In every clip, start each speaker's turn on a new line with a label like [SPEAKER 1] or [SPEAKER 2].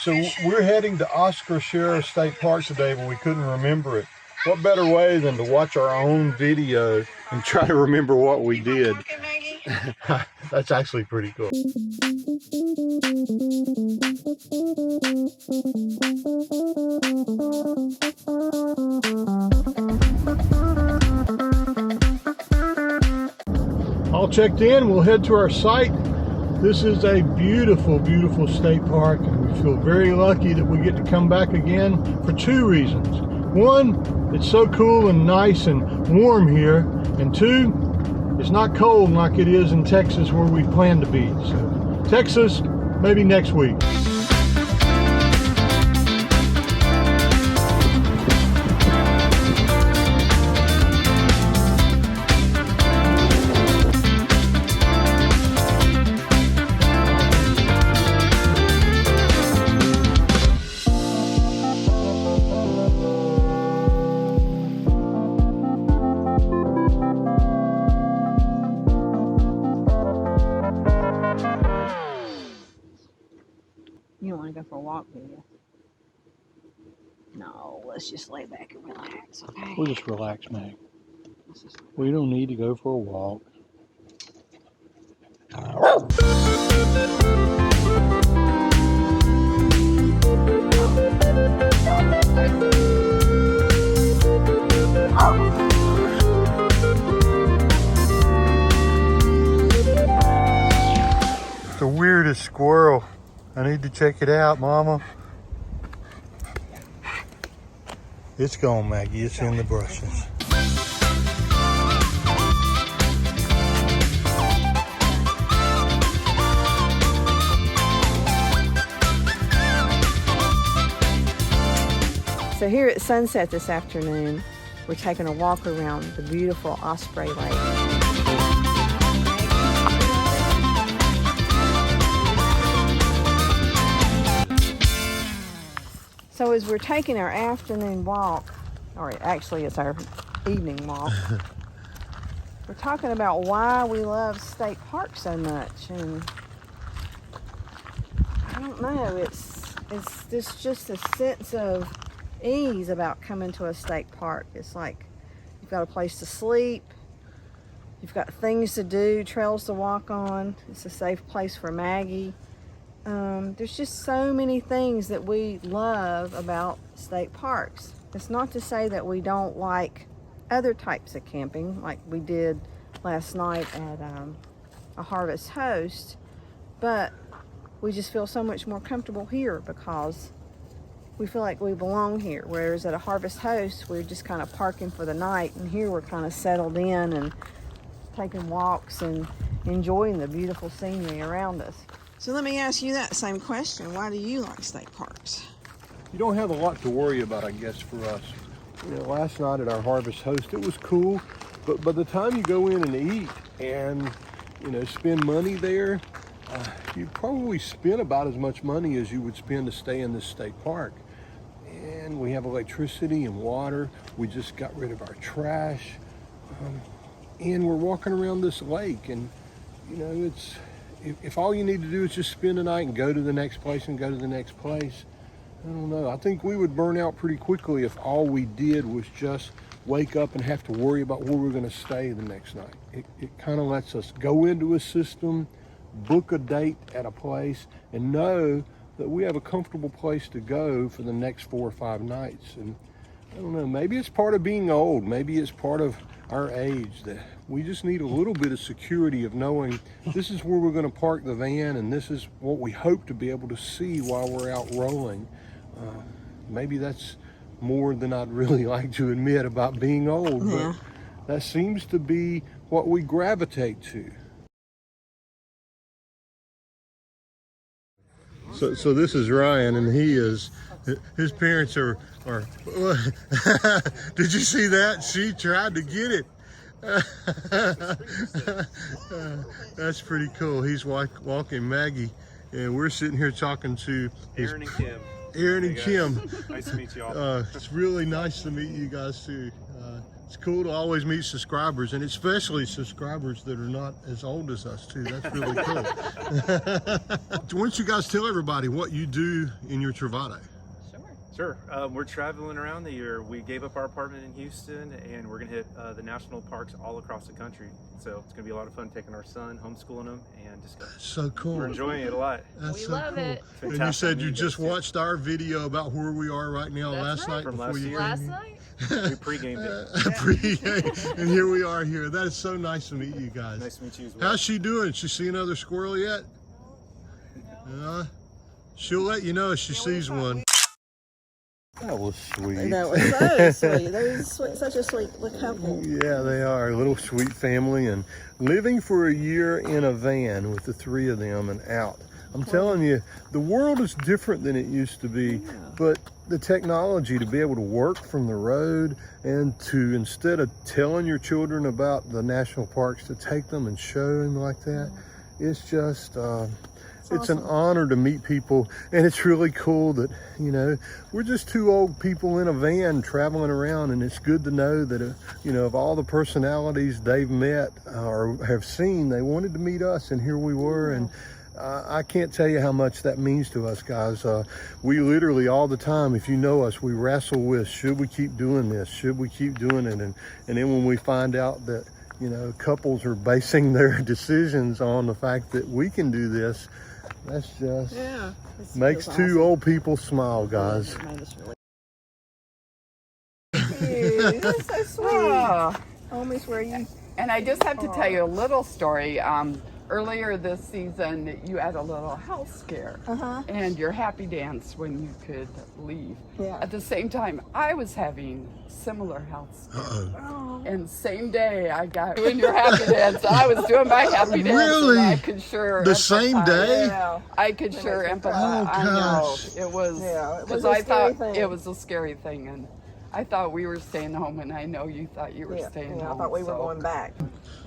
[SPEAKER 1] So we're heading to OSCAR SCHERER State Park today, but we couldn't remember it. What better way than to watch our own video and try to remember what we did? That's actually pretty cool. All checked in, we'll head to our site. This is a beautiful, beautiful state park, and we feel very lucky that we get to come back again for two reasons. One, it's so cool and nice and warm here, and two, it's not cold like it is in Texas where we plan to be. So Texas, maybe next week.
[SPEAKER 2] You don't want to go for a walk, do you? No, let's just lay back and relax, okay?
[SPEAKER 1] We'll just relax, Meg. We don't need to go for a walk. The weirdest squirrel. I need to check it out, Mama. It's gone, Maggie. It's in the brushes.
[SPEAKER 2] So here at sunset this afternoon, we're taking a walk around the beautiful Osprey Lake. So as we're taking our afternoon walk, or actually it's our evening walk, we're talking about why we love state park so much. And I don't know, it's just a sense of ease about coming to a state park. It's like you've got a place to sleep, you've got things to do, trails to walk on. It's a safe place for Maggie. There's just so many things that we love about state parks. It's not to say that we don't like other types of camping, like we did last night at a Harvest Host, but we just feel so much more comfortable here because we feel like we belong here. Whereas at a Harvest Host, we're just kind of parking for the night, and here we're kind of settled in and taking walks and enjoying the beautiful scenery around us. So let me ask you that same question. Why do you like state parks?
[SPEAKER 1] You don't have a lot to worry about, I guess, for us. You know, last night at our Harvest Host, it was cool, but by the time you go in and eat and, you know, spend money there, you probably spend about as much money as you would spend to stay in this state park. And we have electricity and water. We just got rid of our trash. And we're walking around this lake, and, you know, if all you need to do is just spend the night and go to the next place and go to the next place, I don't know. I think we would burn out pretty quickly if all we did was just wake up and have to worry about where we're going to stay the next night. It kind of lets us go into a system, book a date at a place, and know that we have a comfortable place to go for the next 4 or 5 nights. And I don't know, maybe it's part of being old. Maybe it's part of our age that we just need a little bit of security of knowing this is where we're going to park the van, and this is what we hope to be able to see while we're out rolling. Maybe that's more than I'd really like to admit about being old,
[SPEAKER 2] Yeah.
[SPEAKER 1] But that seems to be what we gravitate to. So this is Ryan, and his parents are did you see that? She tried to get it. That's pretty cool. He's walking Maggie, and we're sitting here talking to
[SPEAKER 3] Aaron and Kim.
[SPEAKER 1] Aaron and Kim.
[SPEAKER 3] Nice to meet you all.
[SPEAKER 1] It's really nice to meet you guys too. It's cool to always meet subscribers, and especially subscribers that are not as old as us too. That's really cool. Why don't you guys tell everybody what you do in your Travado?
[SPEAKER 3] Sure. We're traveling around the year. We gave up our apartment in Houston, and we're gonna hit the national parks all across the country. So it's gonna be a lot of fun taking our son, homeschooling him, and just
[SPEAKER 1] So cool.
[SPEAKER 3] we're enjoying it a lot.
[SPEAKER 4] We love it.
[SPEAKER 1] And you said you just watched our video about where we are right now last night
[SPEAKER 3] From
[SPEAKER 1] before
[SPEAKER 3] last
[SPEAKER 1] you
[SPEAKER 3] year.
[SPEAKER 1] came
[SPEAKER 4] Last
[SPEAKER 1] here?
[SPEAKER 4] night?
[SPEAKER 3] We pre-gamed it.
[SPEAKER 1] Pre-game, and here we are here. That is so nice to meet you guys.
[SPEAKER 3] Nice to meet you as well.
[SPEAKER 1] How's she doing? She see another squirrel yet? She'll let you know if she sees one. That was sweet.
[SPEAKER 2] That was so sweet. They're such a sweet couple.
[SPEAKER 1] Yeah, they are. A little sweet family, and living for a year in a van with the three of them and out. I'm telling you, the world is different than it used to be, but the technology to be able to work from the road and to, instead of telling your children about the national parks, to take them and show them like that, it's just, it's an honor to meet people. And it's really cool that, you know, we're just two old people in a van traveling around, and it's good to know that, you know, of all the personalities they've met or have seen, they wanted to meet us, and here we were. And I can't tell you how much that means to us, guys. We literally all the time, if you know us, we wrestle with, should we keep doing this? Should we keep doing it? And then when we find out that, you know, couples are basing their decisions on the fact that we can do this, that's just makes two old people smile, guys.
[SPEAKER 2] That's so sweet. Oh, Miss, where you?
[SPEAKER 5] And I just have to tell you a little story. Earlier this season, you had a little health scare, and your happy dance when you could leave.
[SPEAKER 2] Yeah.
[SPEAKER 5] At the same time, I was having similar health scare. And same day I got doing your happy dance, I was doing my happy dance.
[SPEAKER 1] Really?
[SPEAKER 5] And I could sure
[SPEAKER 1] The same day?
[SPEAKER 2] Yeah.
[SPEAKER 5] I could sure empathize.
[SPEAKER 1] Oh,
[SPEAKER 5] I know
[SPEAKER 1] gosh.
[SPEAKER 5] it was
[SPEAKER 2] Yeah, it was
[SPEAKER 5] because
[SPEAKER 2] a
[SPEAKER 5] I
[SPEAKER 2] scary
[SPEAKER 5] thought
[SPEAKER 2] thing.
[SPEAKER 5] it was a scary thing, and I thought we were staying home, and I know you thought you were staying
[SPEAKER 2] Yeah, I
[SPEAKER 5] home.
[SPEAKER 2] thought we were
[SPEAKER 5] so-
[SPEAKER 2] going back.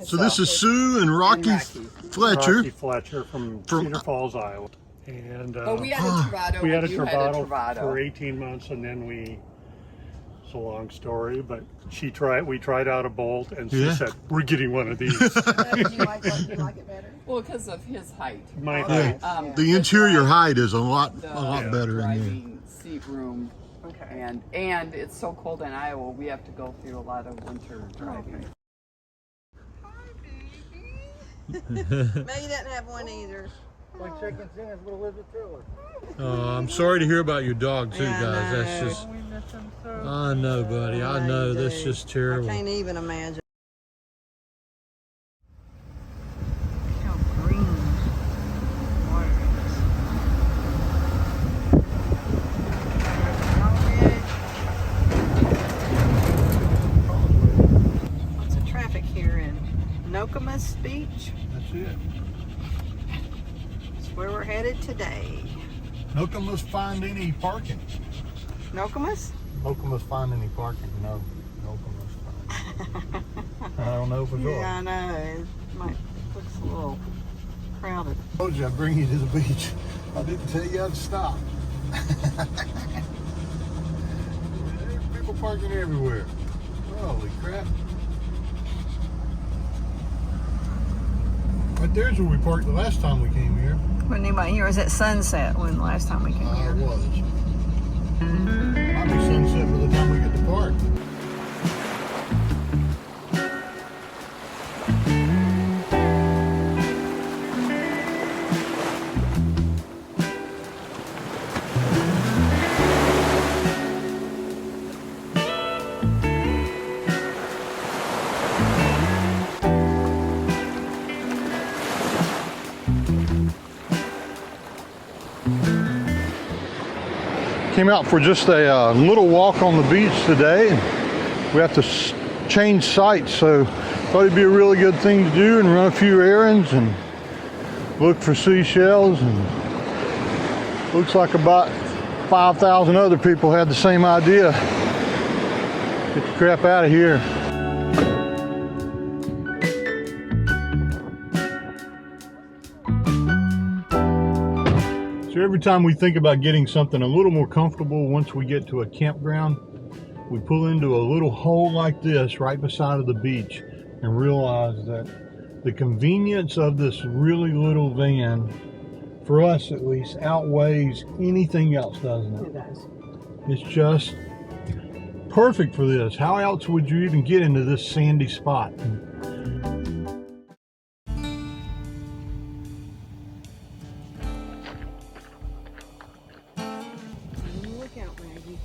[SPEAKER 1] So this is Sue and Rocky Fletcher.
[SPEAKER 6] Rocky Fletcher from Cedar Falls, Iowa. And
[SPEAKER 5] But we had a Travado.
[SPEAKER 6] we had a
[SPEAKER 5] and you
[SPEAKER 6] Travado for 18 months, and then it's a long story, but we tried out a Bolt, and she said, we're getting one of these.
[SPEAKER 2] Do you like it better?
[SPEAKER 5] Well, because of his height.
[SPEAKER 6] My height.
[SPEAKER 1] The interior height is a lot
[SPEAKER 5] The
[SPEAKER 1] better in
[SPEAKER 5] driving seat room. Okay. And it's so cold in Iowa, we have to go through a lot of winter driving.
[SPEAKER 2] May doesn't have one either.
[SPEAKER 1] I'm sorry to hear about your dog too,
[SPEAKER 2] Yeah, I
[SPEAKER 1] guys. That's
[SPEAKER 2] know.
[SPEAKER 1] just. I know, buddy. I know. That's just terrible.
[SPEAKER 2] I can't even imagine. How green water is. Lots of traffic here in Nokomis Beach.
[SPEAKER 1] That's it.
[SPEAKER 2] That's where we're headed today.
[SPEAKER 1] Nokomis find any parking?
[SPEAKER 2] Nokomis?
[SPEAKER 1] Nokomis find any parking? No. Nokomis find. I don't know for sure.
[SPEAKER 2] Yeah, I know. It looks a little crowded.
[SPEAKER 1] I told you I'd bring you to the beach. I didn't tell you I'd stop. There's people parking everywhere. Holy crap. Right there's where we parked the last time we came here.
[SPEAKER 2] When anybody here was at sunset when the last time we came
[SPEAKER 1] It
[SPEAKER 2] here.
[SPEAKER 1] was. Might be sunset by the time we get to park. Came out for just a little walk on the beach today. We have to change sites, so thought it'd be a really good thing to do and run a few errands and look for seashells. And looks like about 5,000 other people had the same idea. Get the crap out of here. So every time we think about getting something a little more comfortable once we get to a campground, we pull into a little hole like this right beside of the beach and realize that the convenience of this really little van, for us at least, outweighs anything else, doesn't it?
[SPEAKER 2] It does.
[SPEAKER 1] It's just perfect for this. How else would you even get into this sandy spot?
[SPEAKER 2] Look out, Maggie.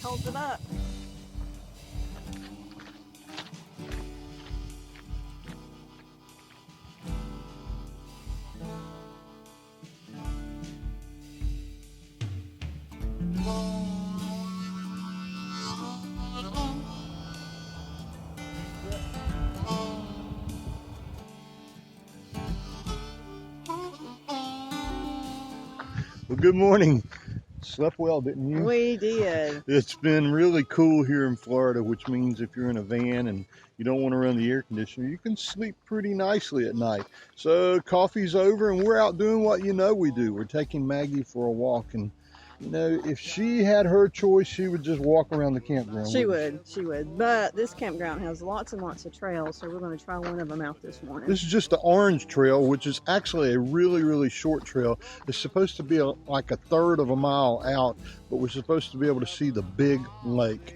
[SPEAKER 2] Holds it up.
[SPEAKER 1] Well, good morning. Slept well, didn't you?
[SPEAKER 2] We did.
[SPEAKER 1] It's been really cool here in Florida, which means if you're in a van and you don't want to run the air conditioner, you can sleep pretty nicely at night. So coffee's over and we're out doing what you know we do. We're taking Maggie for a walk, and you know, if she had her choice, she would just walk around the campground.
[SPEAKER 2] She would. But this campground has lots and lots of trails, so we're going to try one of them out this morning.
[SPEAKER 1] This is just the Orange Trail, which is actually a really, really short trail. It's supposed to be like a third of a mile out, but we're supposed to be able to see the big lake.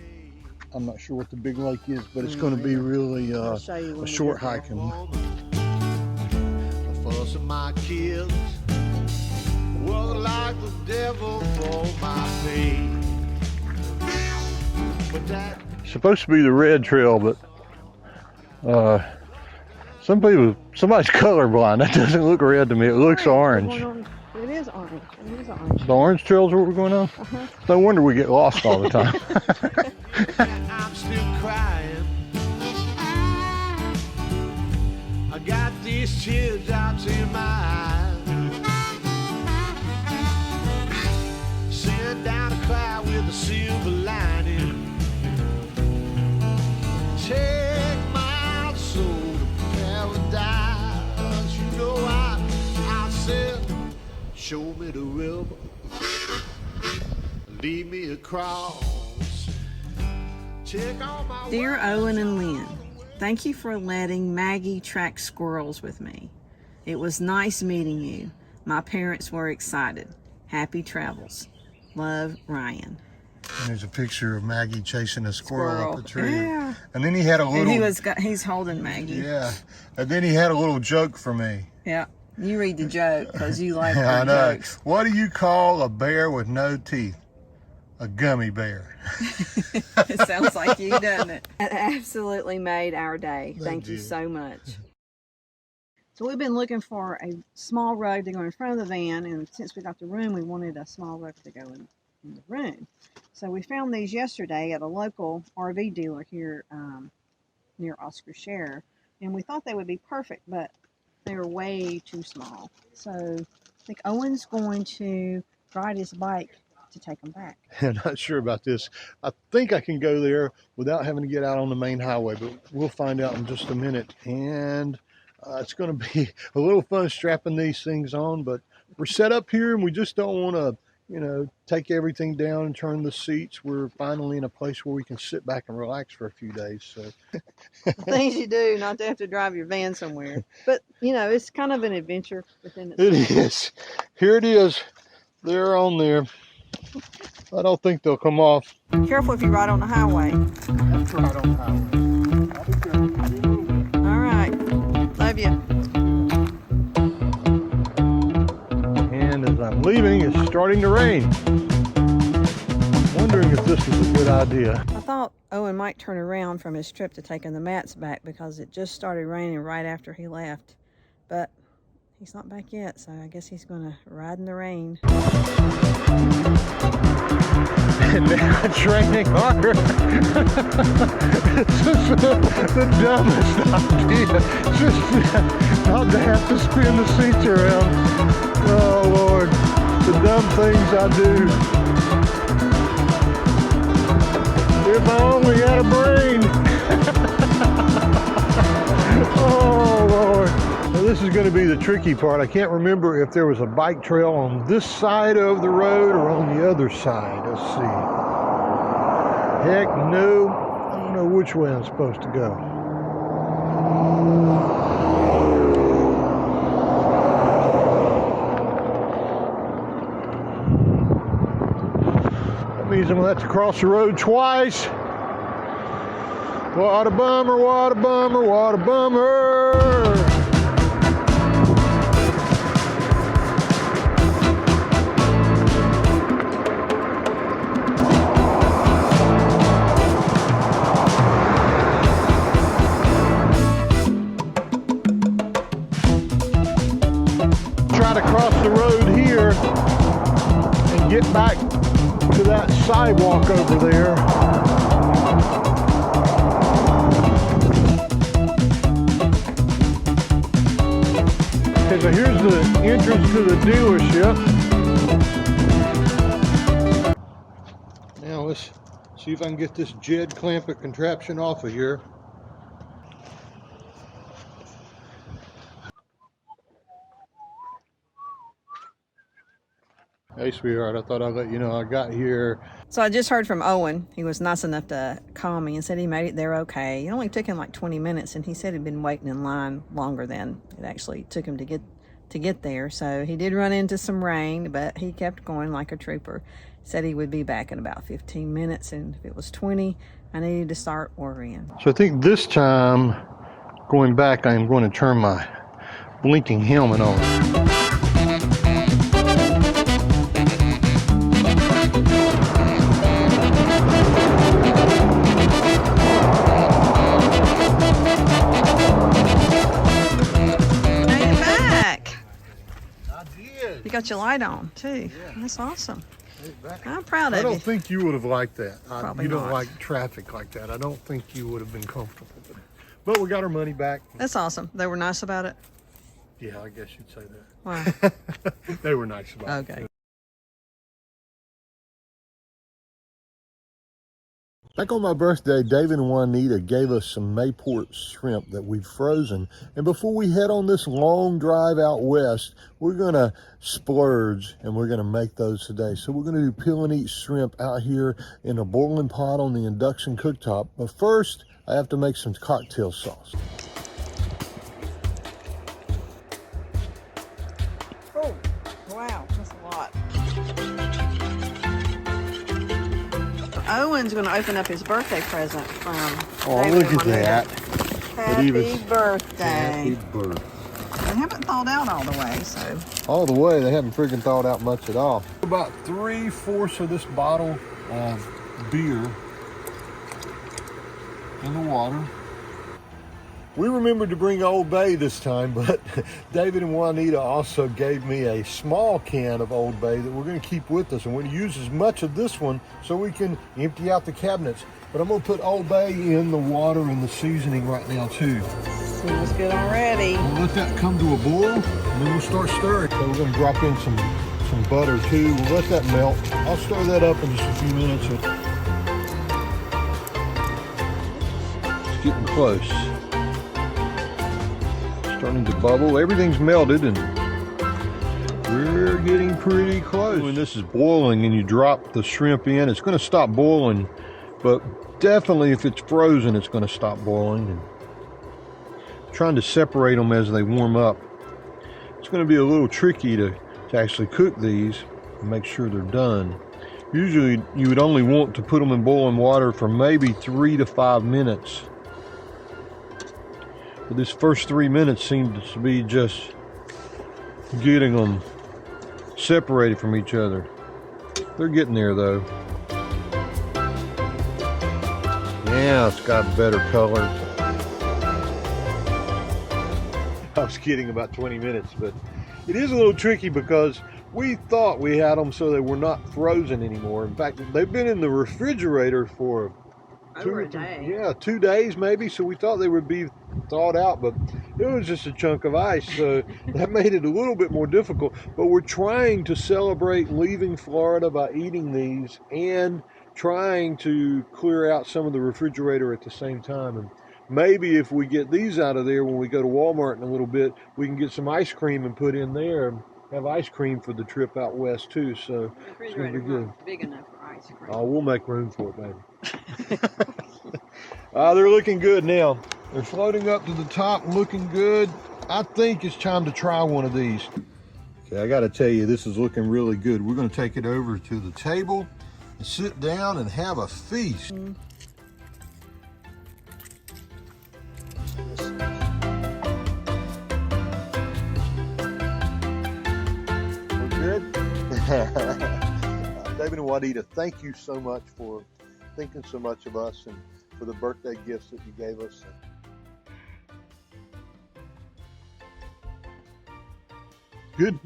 [SPEAKER 1] I'm not sure what the big lake is, but it's going to be really a short hiking.
[SPEAKER 4] Fuss of my kids was like the devil for my pain. But that
[SPEAKER 1] Supposed to be the red trail, but somebody's colorblind. That doesn't look red to me. It looks orange.
[SPEAKER 2] It is orange. It is orange.
[SPEAKER 1] The orange trail's what we're going on? No wonder we get lost all the time.
[SPEAKER 4] I'm still crying. I got these teardrops in my eyes. Send down a cloud with a silver lining. Take my soul to paradise. You know I said, show me the river, lead me across. Take all my
[SPEAKER 2] Dear Owen and Lynn, thank you for letting Maggie track squirrels with me. It was nice meeting you. My parents were excited. Happy travels. Love, Ryan.
[SPEAKER 1] And there's a picture of Maggie chasing a squirrel up the tree.
[SPEAKER 2] Yeah.
[SPEAKER 1] And then he had a little...
[SPEAKER 2] And he's holding Maggie.
[SPEAKER 1] Yeah. And then he had a little joke for me.
[SPEAKER 2] Yeah. You read the joke because you like
[SPEAKER 1] I
[SPEAKER 2] our
[SPEAKER 1] know.
[SPEAKER 2] jokes.
[SPEAKER 1] What do you call a bear with no teeth? A gummy bear.
[SPEAKER 2] It sounds like you, doesn't it? It absolutely made our day. Thank you
[SPEAKER 1] you.
[SPEAKER 2] so much. So we've been looking for a small rug to go in front of the van, and since we got the room, we wanted a small rug to go in the room. So we found these yesterday at a local RV dealer here near OSCAR SCHERER, and we thought they would be perfect, but they were way too small. So I think Owen's going to ride his bike to take them back.
[SPEAKER 1] I'm not sure about this. I think I can go there without having to get out on the main highway, but we'll find out in just a minute. And it's going to be a little fun strapping these things on, but we're set up here and we just don't want to, you know, take everything down and turn the seats. We're finally in a place where we can sit back and relax for a few days. So
[SPEAKER 2] Things you do, not to have to drive your van somewhere. But, you know, it's kind of an adventure within
[SPEAKER 1] it
[SPEAKER 2] itself.
[SPEAKER 1] is. Here it is. They're on there. I don't think they'll come off.
[SPEAKER 2] Careful if you ride on the highway.
[SPEAKER 1] That's right on the highway. I'll be careful.
[SPEAKER 2] All right. Love you.
[SPEAKER 1] And as I'm leaving, it's starting to rain. Wondering if this was a good idea.
[SPEAKER 2] I thought Owen might turn around from his trip to taking the mats back because it just started raining right after he left. But he's not back yet, so I guess he's going to ride in the rain.
[SPEAKER 1] And now it's raining harder. It's just the dumbest idea. Just not to have to spin the seats around. Oh Lord, the dumb things I do. If I only had a brain. Oh Lord. Now, this is going to be the tricky part. I can't remember if there was a bike trail on this side of the road or on the other side. Let's see. Heck no. I don't know which way I'm supposed to go. That means I'm going to have to cross the road twice. What a bummer, what a bummer, what a bummer. Try to cross the road here and get back to that sidewalk over there. Okay, so here's the entrance to the dealership. Now let's see if I can get this Jed Clampett contraption off of here. Hey, sweetheart, I thought I'd let you know I got here.
[SPEAKER 2] So I just heard from Owen. He was nice enough to call me and said he made it there okay. It only took him like 20 minutes, and he said he'd been waiting in line longer than it actually took him to get there. So he did run into some rain, but he kept going like a trooper. Said he would be back in about 15 minutes, and if it was 20, I needed to start worrying.
[SPEAKER 1] So I think this time, going back, I'm going to turn my blinking helmet on.
[SPEAKER 2] You got your light on too. Yeah. That's awesome. I'm proud of you.
[SPEAKER 1] I don't think you would have liked that.
[SPEAKER 2] Probably
[SPEAKER 1] you don't
[SPEAKER 2] not.
[SPEAKER 1] like traffic like that. I don't think you would have been comfortable with it. But we got our money back.
[SPEAKER 2] That's awesome. They were nice about it.
[SPEAKER 1] Yeah, I guess you'd say that.
[SPEAKER 2] Wow.
[SPEAKER 1] They were nice about it.
[SPEAKER 2] Okay.
[SPEAKER 1] Back on my birthday, David and Juanita gave us some Mayport shrimp that we've frozen. And before we head on this long drive out west, we're going to splurge and we're going to make those today. So we're going to do peel and eat shrimp out here in a boiling pot on the induction cooktop. But first, I have to make some cocktail sauce.
[SPEAKER 2] Oh, wow. That's a lot. Owen's going to open up his birthday present from David
[SPEAKER 1] look at that.
[SPEAKER 2] Happy birthday.
[SPEAKER 1] Happy birthday.
[SPEAKER 2] They haven't thawed out all the way, so.
[SPEAKER 1] All the way, they haven't freaking thawed out much at all. About 3/4 of this bottle of beer in the water. We remembered to bring Old Bay this time, but David and Juanita also gave me a small can of Old Bay that we're going to keep with us, and we're going to use as much of this one so we can empty out the cabinets. But I'm going to put Old Bay in the water and the seasoning right now too.
[SPEAKER 2] Smells good already.
[SPEAKER 1] We'll let that come to a boil, and then we'll start stirring. So we're going to drop in some butter too. We'll let that melt. I'll stir that up in just a few minutes. It's getting close. Starting to bubble. Everything's melted and we're getting pretty close. When this is boiling and you drop the shrimp in, it's going to stop boiling, but definitely if it's frozen, it's going to stop boiling. And trying to separate them as they warm up. It's going to be a little tricky to actually cook these and make sure they're done. Usually you would only want to put them in boiling water for maybe 3 to 5 minutes. But this first 3 minutes seemed to be just getting them separated from each other. They're getting there though. Yeah, it's got better color. I was kidding about 20 minutes, but it is a little tricky because we thought we had them so they were not frozen anymore. In fact, they've been in the refrigerator for
[SPEAKER 2] Over a day.
[SPEAKER 1] Yeah, 2 days maybe, so we thought they would be thawed out, but it was just a chunk of ice, so that made it a little bit more difficult. But we're trying to celebrate leaving Florida by eating these and trying to clear out some of the refrigerator at the same time. And maybe if we get these out of there when we go to Walmart in a little bit, we can get some ice cream and put in there and have ice cream for the trip out west too. So it's going to be good.
[SPEAKER 2] Big enough for ice cream.
[SPEAKER 1] Oh, we'll make room for it, baby. They're looking good now. They're floating up to the top, looking good. I think it's time to try one of these. Okay, I got to tell you, this is looking really good. We're going to take it over to the table and sit down and have a feast. We're good? David and Juanita, thank you so much for thinking so much of us and for the birthday gifts that you gave us. Good.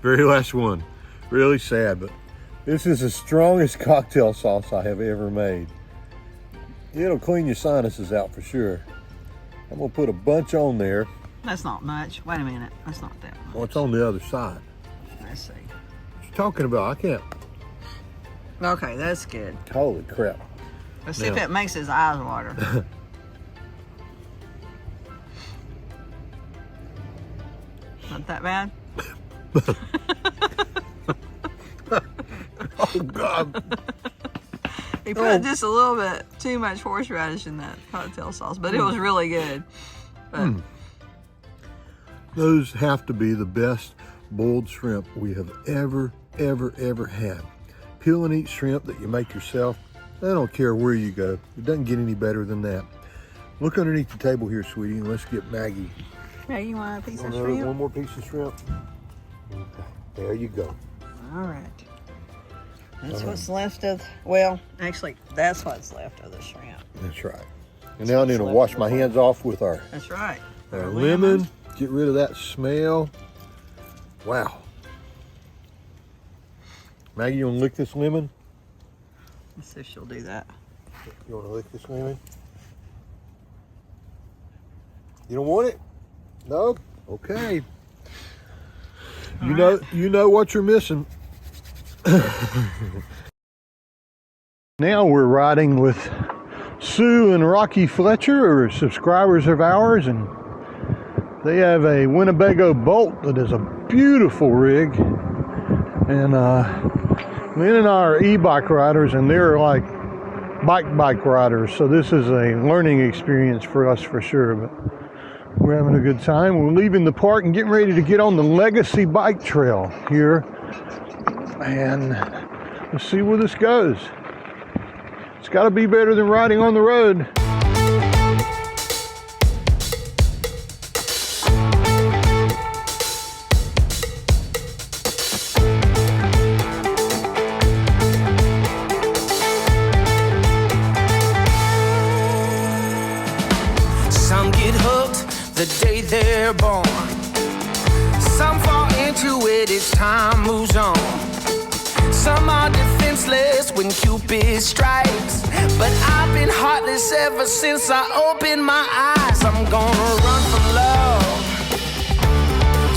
[SPEAKER 1] Very last one. Really sad, but this is the strongest cocktail sauce I have ever made. It'll clean your sinuses out for sure. I'm gonna put a bunch on there.
[SPEAKER 2] That's not much. Wait a minute. That's not that much.
[SPEAKER 1] Well, it's on the other side.
[SPEAKER 2] Let's see.
[SPEAKER 1] What you talking about? I can't.
[SPEAKER 2] Okay, that's good.
[SPEAKER 1] Holy crap.
[SPEAKER 2] Let's see if it makes his eyes water. Not that bad?
[SPEAKER 1] Oh, God.
[SPEAKER 2] He put just a little bit too much horseradish in that cocktail sauce, but it was really good. But
[SPEAKER 1] Those have to be the best boiled shrimp we have ever had. Peel and eat shrimp that you make yourself. I don't care where you go. It doesn't get any better than that. Look underneath the table here, sweetie, and let's get Maggie.
[SPEAKER 2] Hey, you want a piece of
[SPEAKER 1] One
[SPEAKER 2] shrimp?
[SPEAKER 1] more piece of shrimp. Okay, there you go.
[SPEAKER 2] All right. That's what's left of, well, actually, that's what's left of the shrimp.
[SPEAKER 1] That's right. And now I need to wash my hands off with our
[SPEAKER 2] That's right.
[SPEAKER 1] lemon. Get rid of that smell. Wow. Maggie, you want to lick this lemon?
[SPEAKER 2] Let's see if she'll do that.
[SPEAKER 1] You want to lick this lemon? You don't want it? No? Okay. You know what you're missing. Now we're riding with Sue and Rocky Fletcher, who are subscribers of ours, and they have a Winnebago Bolt that is a beautiful rig. And Lynn and I are e-bike riders, and they're like bike riders, so this is a learning experience for us for sure. But we're having a good time. We're leaving the park and getting ready to get on the Legacy Bike Trail here, and let's see where this goes. It's got to be better than riding on the road.
[SPEAKER 7] Some get hooked the day they're born. Some fall into it as time moves on. Some are defenseless when Cupid strikes. But I've been heartless ever since I opened my eyes. I'm gonna run from love.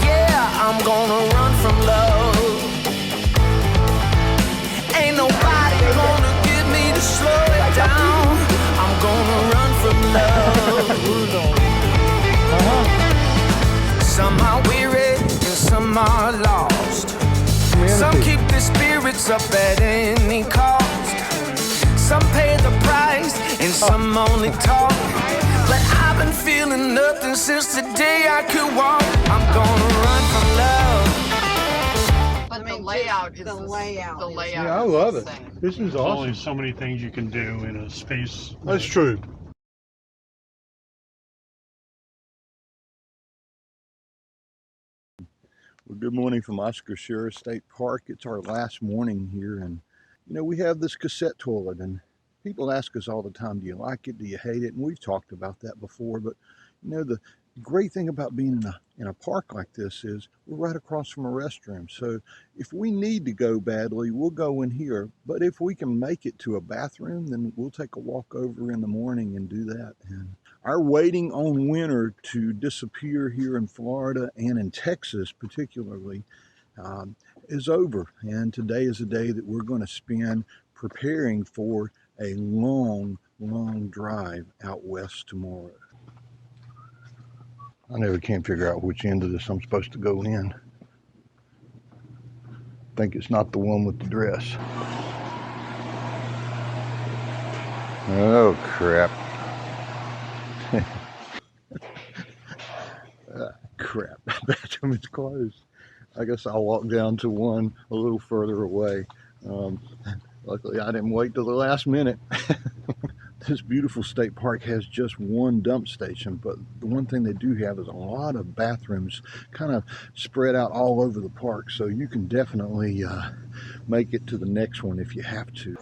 [SPEAKER 7] Yeah, I'm gonna run from love. Ain't nobody gonna get me to slow it down. I'm gonna run from love. Some are weary and some are lost. Some keep their spirits up at any cost. Some pay the price and some only talk. But I've been feeling nothing since the day I could walk. I'm gonna run from love.
[SPEAKER 5] But the layout is
[SPEAKER 2] the layout
[SPEAKER 5] The
[SPEAKER 2] is-
[SPEAKER 5] layout.
[SPEAKER 1] Yeah, I
[SPEAKER 5] is
[SPEAKER 1] love
[SPEAKER 5] the
[SPEAKER 1] it.
[SPEAKER 5] same.
[SPEAKER 1] This is
[SPEAKER 6] There's only
[SPEAKER 1] awesome.
[SPEAKER 6] so many things you can do in a space.
[SPEAKER 1] That's true. Well, good morning from OSCAR SCHERER State Park. It's our last morning here, and you know, we have this cassette toilet, and people ask us all the time, do you like it, do you hate it? And we've talked about that before, but you know, the great thing about being in a park like this is we're right across from a restroom. So if we need to go badly, we'll go in here, but if we can make it to a bathroom, then we'll take a walk over in the morning and do that. And our waiting on winter to disappear here in Florida and in Texas particularly is over. And today is a day that we're going to spend preparing for a long, long drive out west tomorrow. I never can figure out which end of this I'm supposed to go in. I think it's not the one with the dress. Oh crap. Crap, bathroom is closed. I guess I'll walk down to one a little further away. Luckily I didn't wait till the last minute. This beautiful state park has just one dump station, but the one thing they do have is a lot of bathrooms kind of spread out all over the park, so you can definitely make it to the next one if you have to.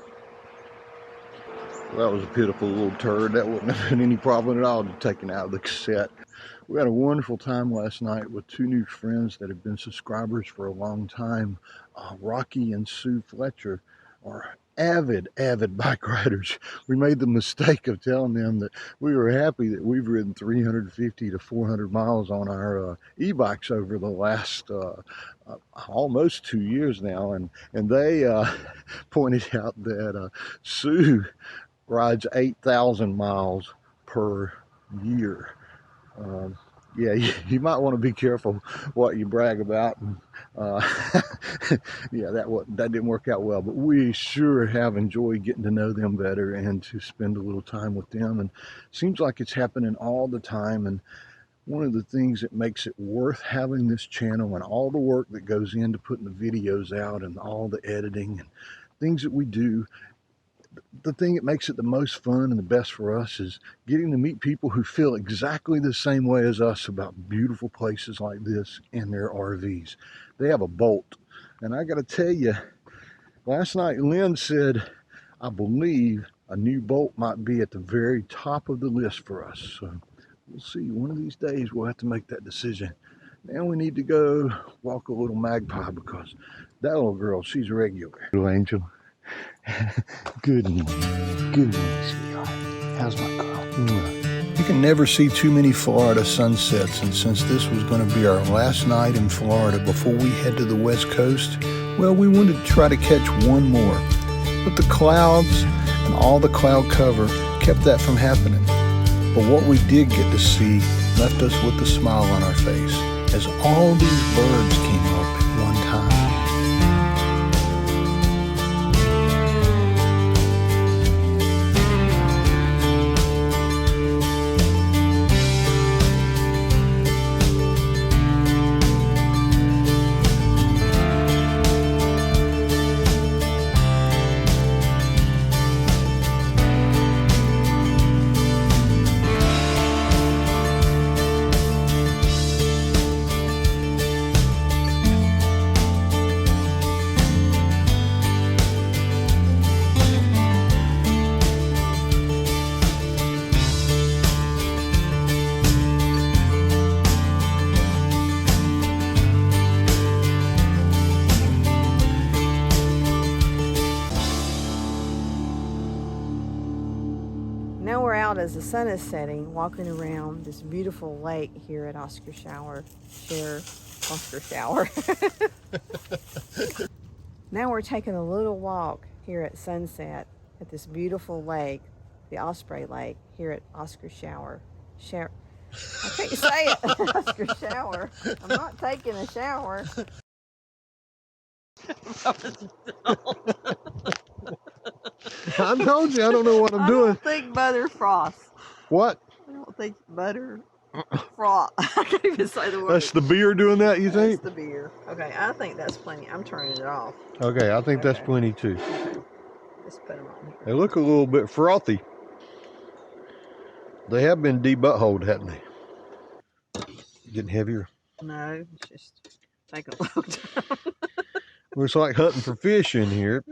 [SPEAKER 1] Well, that was a pitiful little turd. That wouldn't have been any problem at all to take it out of the cassette. We had a wonderful time last night with two new friends that have been subscribers for a long time. Rocky and Sue Fletcher are avid bike riders. We made the mistake of telling them that we were happy that we've ridden 350 to 400 miles on our e-bikes over the last almost 2 years now, and they pointed out that Sue rides 8,000 miles per year. Yeah, you might want to be careful what you brag about. And, yeah, that didn't work out well, but we sure have enjoyed getting to know them better and to spend a little time with them. And it seems like it's happening all the time. And one of the things that makes it worth having this channel and all the work that goes into putting the videos out and all the editing and things that we do, the thing that makes it the most fun and the best for us is getting to meet people who feel exactly the same way as us about beautiful places like this in their RVs. They have a Bolt, and I got to tell you, last night Lynn said, I believe a new Bolt might be at the very top of the list for us. So we'll see. One of these days we'll have to make that decision. Now we need to go walk a little Magpie because that little girl, she's regular. Little angel. Good morning, sweetheart. How's my girl? You can never see too many Florida sunsets, and since this was going to be our last night in Florida before we head to the West Coast, well, we wanted to try to catch one more. But the clouds and all the cloud cover kept that from happening. But what we did get to see left us with a smile on our face as all these birds came up at one time.
[SPEAKER 2] Now we're out as the sun is setting, walking around this beautiful lake here at OSCAR Schere. Now we're taking a little walk here at sunset at this beautiful lake, the Osprey Lake, here at OSCAR Schere. I can't say it. OSCAR Schere. I'm not taking a shower.
[SPEAKER 1] I told you I don't know what I'm doing.
[SPEAKER 2] I don't think butter frost.
[SPEAKER 1] What?
[SPEAKER 2] I don't think butter frost. I can't even say the word.
[SPEAKER 1] That's the beer doing that, you think?
[SPEAKER 2] That's the beer. Okay, I think that's plenty. I'm turning it off.
[SPEAKER 1] Okay, I think that's plenty too.
[SPEAKER 2] Okay. Just put them on here.
[SPEAKER 1] They look a little bit frothy. They have been de-buttholed, haven't they? Getting heavier.
[SPEAKER 2] No, it's just taking a long time.
[SPEAKER 1] Looks like hunting for fish in here.